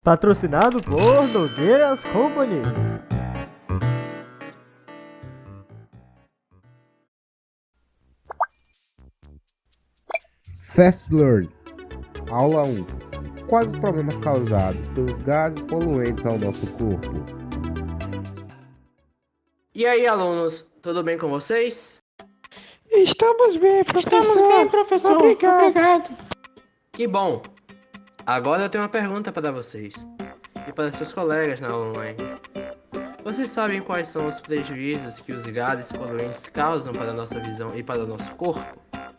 Patrocinado por Nogueiras Company. Fast Learn. Aula 1. Quais os problemas causados pelos gases poluentes ao nosso corpo? E aí, alunos, tudo bem com vocês? Estamos bem, professor. Obrigado. Que bom! Agora eu tenho uma pergunta para vocês e para seus colegas na aula online. Vocês sabem quais são os prejuízos que os gases poluentes causam para a nossa visão e para o nosso corpo?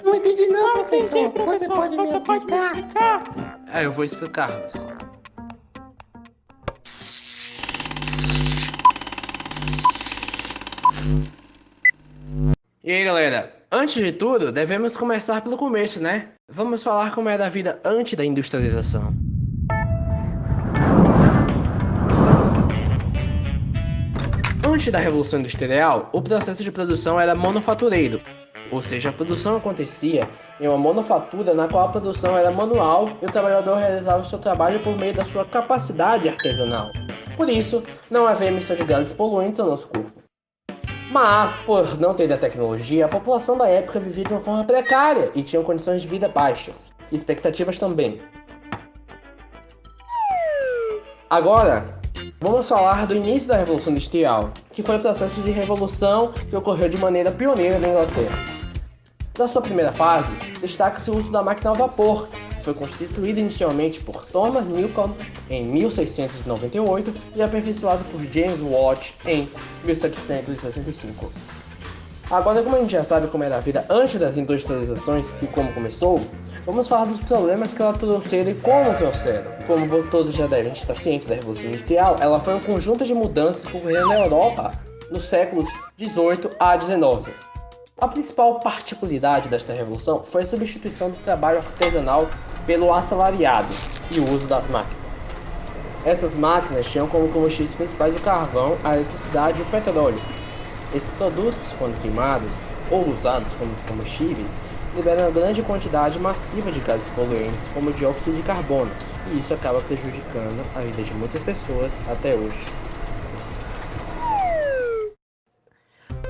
Não entendi não, professor. Você pode me explicar? Eu vou explicar-vos. E aí, galera? Antes de tudo, devemos começar pelo começo, né? Vamos falar como era a vida antes da industrialização. Antes da Revolução Industrial, o processo de produção era manufatureiro, ou seja, a produção acontecia em uma manufatura na qual a produção era manual e o trabalhador realizava o seu trabalho por meio da sua capacidade artesanal. Por isso, não havia emissão de gases poluentes ao nosso corpo. Mas, por não ter a tecnologia, a população da época vivia de uma forma precária e tinha condições de vida baixas, e expectativas também. Agora, vamos falar do início da Revolução Industrial, que foi o processo de revolução que ocorreu de maneira pioneira na Inglaterra. Na sua primeira fase, destaca-se o uso da máquina a vapor, que foi constituída inicialmente por Thomas Newcomen em 1698 e aperfeiçoado por James Watt em 1765. Agora, como a gente já sabe como era a vida antes das industrializações e como começou, vamos falar dos problemas que ela trouxeram e como trouxeram. Como todos já devem estar cientes da Revolução Industrial, ela foi um conjunto de mudanças que ocorreram na Europa nos séculos 18 a 19. A principal particularidade desta revolução foi a substituição do trabalho artesanal pelo assalariado e o uso das máquinas. Essas máquinas tinham como combustíveis principais o carvão, a eletricidade e o petróleo. Esses produtos, quando queimados ou usados como combustíveis, liberam uma grande quantidade massiva de gases poluentes, como o dióxido de carbono, e isso acaba prejudicando a vida de muitas pessoas até hoje.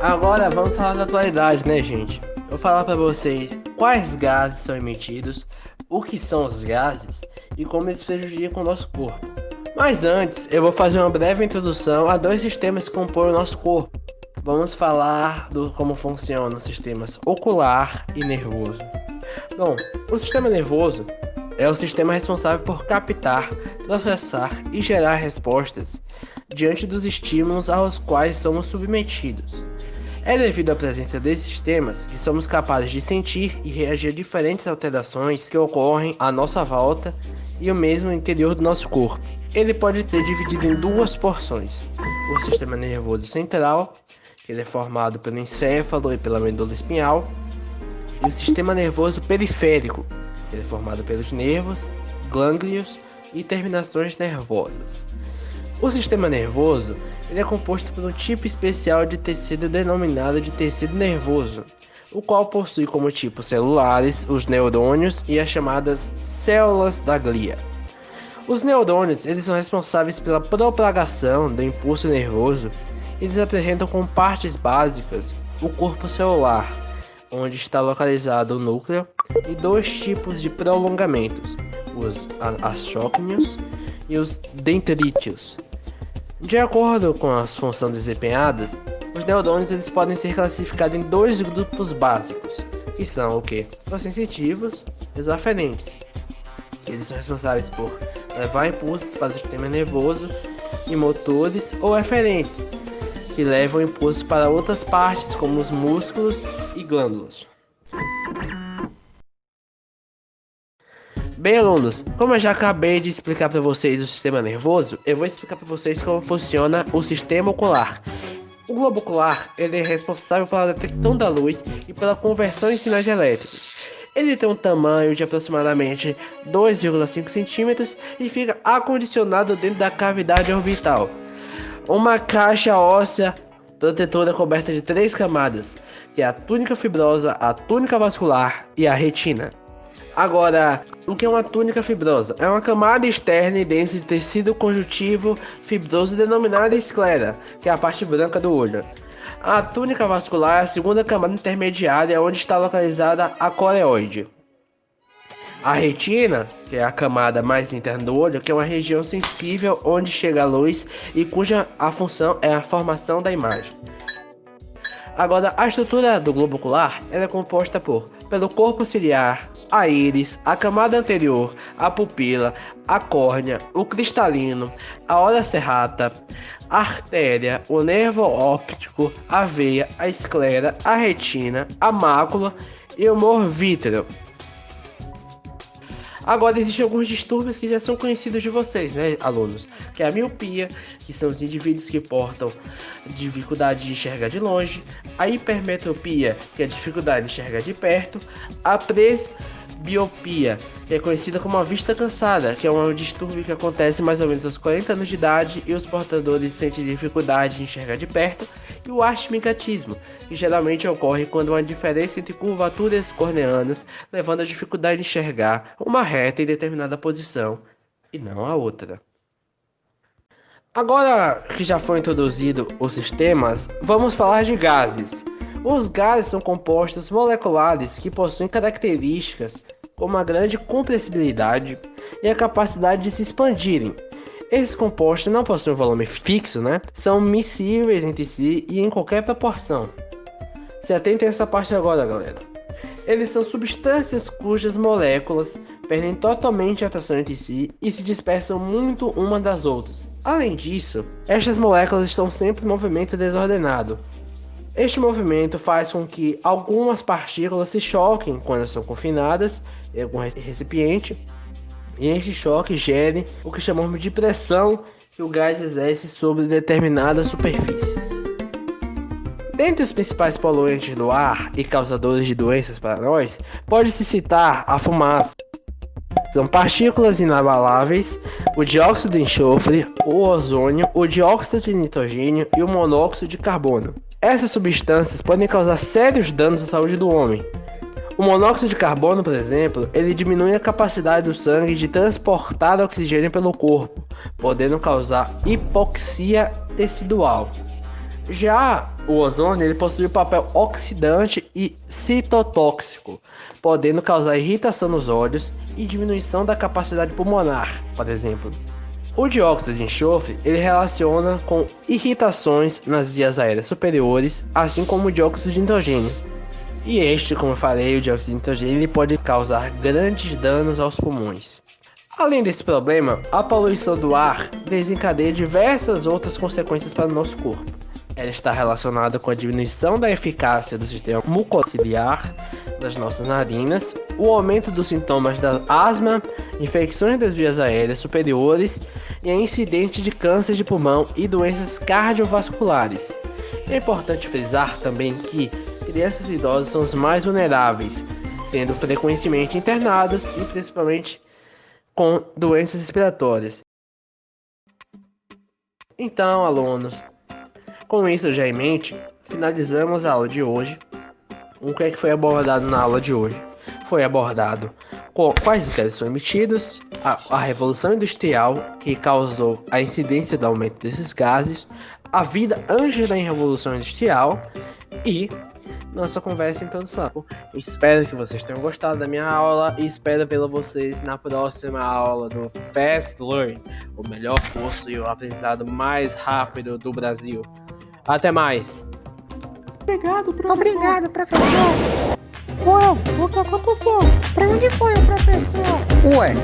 Agora vamos falar da atualidade, né, gente? Vou falar para vocês quais gases são emitidos, o que são os gases e como eles prejudicam o nosso corpo. Mas antes, eu vou fazer uma breve introdução a dois sistemas que compõem o nosso corpo. Vamos falar do como funcionam os sistemas ocular e nervoso. Bom, o sistema nervoso é o sistema responsável por captar, processar e gerar respostas diante dos estímulos aos quais somos submetidos. É devido à presença desses sistemas que somos capazes de sentir e reagir a diferentes alterações que ocorrem à nossa volta e o mesmo no interior do nosso corpo. Ele pode ser dividido em duas porções: o sistema nervoso central, que ele é formado pelo encéfalo e pela medula espinhal, e o sistema nervoso periférico, que ele é formado pelos nervos, gânglios e terminações nervosas. O sistema nervoso ele é composto por um tipo especial de tecido denominado de tecido nervoso, o qual possui como tipos celulares os neurônios e as chamadas células da glia. Os neurônios eles são responsáveis pela propagação do impulso nervoso. Eles apresentam como partes básicas o corpo celular, onde está localizado o núcleo, e dois tipos de prolongamentos, os axônios e os dendríticos. De acordo com as funções desempenhadas, os neurônios eles podem ser classificados em dois grupos básicos, que são os sensitivos e os aferentes, que eles são responsáveis por levar impulsos para o sistema nervoso, e motores ou eferentes, que levam impulsos para outras partes como os músculos e glândulas. Bem, alunos, como eu já acabei de explicar para vocês o sistema nervoso, eu vou explicar para vocês como funciona o sistema ocular. O globo ocular ele é responsável pela detecção da luz e pela conversão em sinais elétricos. Ele tem um tamanho de aproximadamente 2,5 cm e fica acondicionado dentro da cavidade orbital, uma caixa óssea protetora coberta de 3 camadas, que é a túnica fibrosa, a túnica vascular e a retina. Agora, o que é uma túnica fibrosa? É uma camada externa e densa de tecido conjuntivo fibroso denominada esclera, que é a parte branca do olho. A túnica vascular é a segunda camada intermediária onde está localizada a coreoide. A retina, que é a camada mais interna do olho, que é uma região sensível onde chega a luz e cuja a função é a formação da imagem. Agora, a estrutura do globo ocular ela é composta pelo corpo ciliar, a íris, a camada anterior, a pupila, a córnea, o cristalino, a ora serrata, a artéria, o nervo óptico, a veia, a esclera, a retina, a mácula e o humor vítreo. Agora existem alguns distúrbios que já são conhecidos de vocês, né, alunos? Que é a miopia, que são os indivíduos que portam dificuldade de enxergar de longe, a hipermetropia, que é a dificuldade de enxergar de perto, a presbiopia, que é conhecida como a vista cansada, que é um distúrbio que acontece mais ou menos aos 40 anos de idade e os portadores sentem dificuldade de enxergar de perto, e o astigmatismo, que geralmente ocorre quando há uma diferença entre curvaturas corneanas, levando a dificuldade de enxergar uma reta em determinada posição e não a outra. Agora que já foi introduzido os sistemas, vamos falar de gases. Os gases são compostos moleculares que possuem características como a grande compressibilidade e a capacidade de se expandirem. Esses compostos não possuem volume fixo, São miscíveis entre si e em qualquer proporção. Se atentem a essa parte agora, galera. Eles são substâncias cujas moléculas perdem totalmente a atração entre si e se dispersam muito umas das outras. Além disso, estas moléculas estão sempre em movimento desordenado. Este movimento faz com que algumas partículas se choquem quando são confinadas em algum recipiente, e este choque gere o que chamamos de pressão que o gás exerce sobre determinadas superfícies. Dentre os principais poluentes do ar e causadores de doenças para nós, pode-se citar a fumaça. São partículas inabaláveis, o dióxido de enxofre, o ozônio, o dióxido de nitrogênio e o monóxido de carbono. Essas substâncias podem causar sérios danos à saúde do homem. O monóxido de carbono, por exemplo, ele diminui a capacidade do sangue de transportar oxigênio pelo corpo, podendo causar hipoxia tecidual. Já o ozônio ele possui um papel oxidante e citotóxico, podendo causar irritação nos olhos e diminuição da capacidade pulmonar, por exemplo. O dióxido de enxofre ele relaciona com irritações nas vias aéreas superiores, assim como o dióxido de nitrogênio. E este, como eu falei, o dióxido de nitrogênio ele pode causar grandes danos aos pulmões. Além desse problema, a poluição do ar desencadeia diversas outras consequências para o nosso corpo. Ela está relacionada com a diminuição da eficácia do sistema mucociliar das nossas narinas, o aumento dos sintomas da asma, infecções das vias aéreas superiores e a incidência de câncer de pulmão e doenças cardiovasculares. É importante frisar também que crianças e idosos são os mais vulneráveis, sendo frequentemente internados e principalmente com doenças respiratórias. Então, alunos, com isso já em mente, finalizamos a aula de hoje. O que é que foi abordado na aula de hoje? Foi abordado quais gases são emitidos, a Revolução Industrial que causou a incidência do aumento desses gases, a vida antes da Revolução Industrial e nossa conversa em introdução. Espero que vocês tenham gostado da minha aula e espero vê-la vocês na próxima aula do Fast Learn, o melhor curso e o aprendizado mais rápido do Brasil. Até mais! Obrigado, professor. Obrigado, professor. Ué, o que aconteceu? Pra onde foi o professor? Ué,